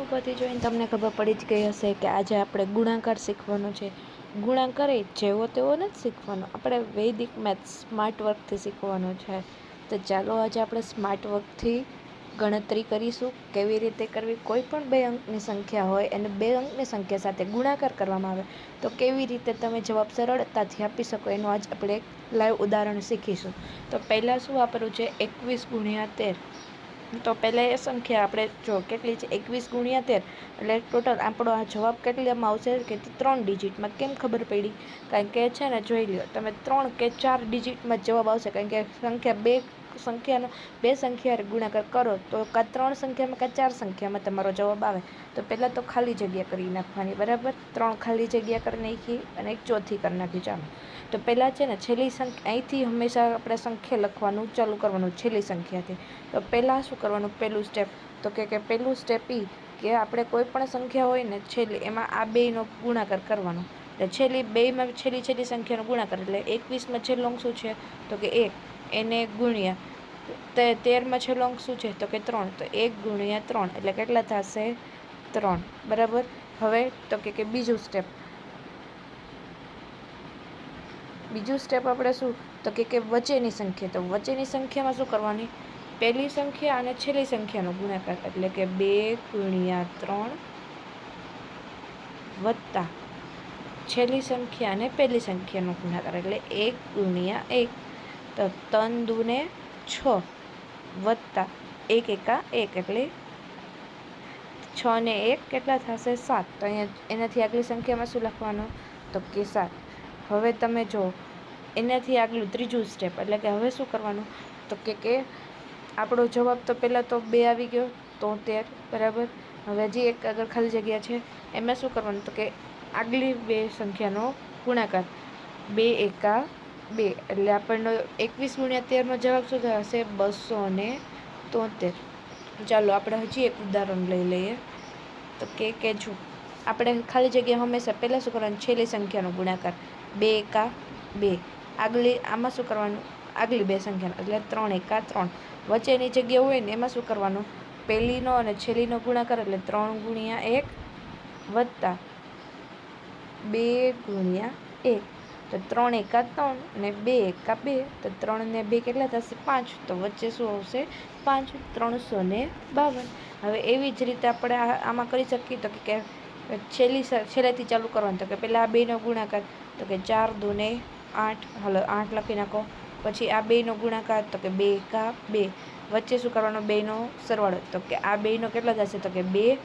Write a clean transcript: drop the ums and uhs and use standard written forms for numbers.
પરથી જોઈને તમને ખબર પડી જ ગઈ હશે કે આજે આપણે ગુણાકાર શીખવાનો છે। ગુણાકાર જેવો તેવો નથી શીખવાનો, આપણે વૈદિક મેથ્સ સ્માર્ટ વર્કથી શીખવાનો છે। તો ચાલો આજે આપણે સ્માર્ટ વર્કથી ગણતરી કરીશું કેવી રીતે કરવી। કોઈ પણ 2 અંકની સંખ્યા હોય અને 2 અંકની સંખ્યા સાથે ગુણાકાર કરવામાં આવે તો કેવી રીતે તમે જવાબ સરળતાથી આપી શકો એનું આજ આપણે એક લાઈવ ઉદાહરણ શીખીશું। તો પહેલાં શું વાપરવું છે, 21 ગુણ્યા 13। તો પહેલાં એ સંખ્યા આપણે જો કેટલી છે 21 ગુણ્યા 13, એટલે ટોટલ આપણો આ જવાબ કેટલામાં આવશે કે 3 ડિજિટમાં। કેમ ખબર પડી? કારણ કે છે ને જોઈ લ્યો તમે 3 કે 4 ડિજિટમાં જવાબ આવશે, કારણ કે સંખ્યાનો બે સંખ્યા ગુણાકાર કરો તો કાં 3 સંખ્યામાં કાં 4 સંખ્યામાં તમારો જવાબ આવે। તો પહેલાં તો ખાલી જગ્યા કરી નાખવાની, બરાબર। 3 ખાલી જગ્યા કરી નાખી અને એક ચોથી કરી નાખી। ચાલો તો પહેલાં છે ને છેલ્લી સંખ્યા અહીંથી હંમેશા આપણે સંખ્યા લખવાનું ચાલુ કરવાનું છેલ્લી સંખ્યાથી। તો પહેલાં શું કરવાનું, પહેલું સ્ટેપ તો કે પહેલું સ્ટેપ કે આપણે કોઈ પણ સંખ્યા હોય ને છેલ્લી એમાં આ બેયનો ગુણાકાર કરવાનો। એટલે છેલ્લી બેયમાં છેલ્લી સંખ્યાનો ગુણાકાર, એટલે 21માં છેલ્લો અંક શું છે તો કે 1, એને ગુણ્યા 13માં છેલ્લો અંક શું છે તો કે 3, તો 1 ગુણ્યા 3 એટલે કેટલા થશે 3, બરાબર। હવે તો કે બીજું સ્ટેપ આપણે શું તો કે વચ્ચેની સંખ્યા। તો વચ્ચેની સંખ્યામાં શું કરવાની, પહેલી સંખ્યા અને છેલ્લી સંખ્યાનો ગુણાકાર, એટલે કે 2 ગુણ્યા 3 વત્તા છેલ્લી સંખ્યા અને પહેલી સંખ્યાનો ગુણાકાર, એટલે 1 ગુણ્યા 1, તો 3 દૂને 6 વત્તા 1 એકા 1 એટલે 6 ને 1 કેટલા થશે 7। તો અહીંયા એનાથી આગલી સંખ્યામાં શું લખવાનું તો કે 7। હવે તમે જો એનાથી આગળ ત્રીજું સ્ટેપ, એટલે કે હવે શું કરવાનું તો કે આપણો જવાબ તો પહેલાં તો 2 આવી ગયો 73, બરાબર। હવે હજી એક આગળ ખાલી જગ્યા છે, એમાં શું કરવાનું તો કે આગલી 2 સંખ્યાનો ગુણાકાર, 2 એકા 2 એટલે આપણને 21 ગુણ્યા 13નો જવાબ શું થશે 273। ચાલો આપણે હજી એક ઉદાહરણ લઈ લઈએ। તો કે જો આપણે ખાલી જગ્યા હંમેશા પહેલાં શું કરવાનું, છેલ્લી સંખ્યાનો ગુણાકાર, 2 એકા 2, આમાં શું કરવાનું આગલી 2 સંખ્યાનો, એટલે 3 એકા 3, વચ્ચેની જગ્યા હોય ને એમાં શું કરવાનું પહેલીનો અને છેલ્લીનો ગુણાકાર, એટલે 3 ગુણ્યા 1 વત્તા 2 ગુણ્યા 1, તો 3 એકા 3 અને 2 એકા 2, તો 3 ને 2 કેટલા થશે 5, તો વચ્ચે શું આવશે 5, 352। હવે એવી જ રીતે આપણે આમાં કરી શકીએ તો કે છેલ્લેથી ચાલુ કરવાનું, તો કે પહેલાં આ બેનો ગુણાકાર તો કે 4 દૂને 8, હાલો 8 લખી નાખો। પછી આ બેનો ગુણાકાર તો કે 2 એકા 2, વચ્ચે શું કરવાનો બેનો સરવાળો, તો કે આ બેનો કેટલા થશે તો કે 2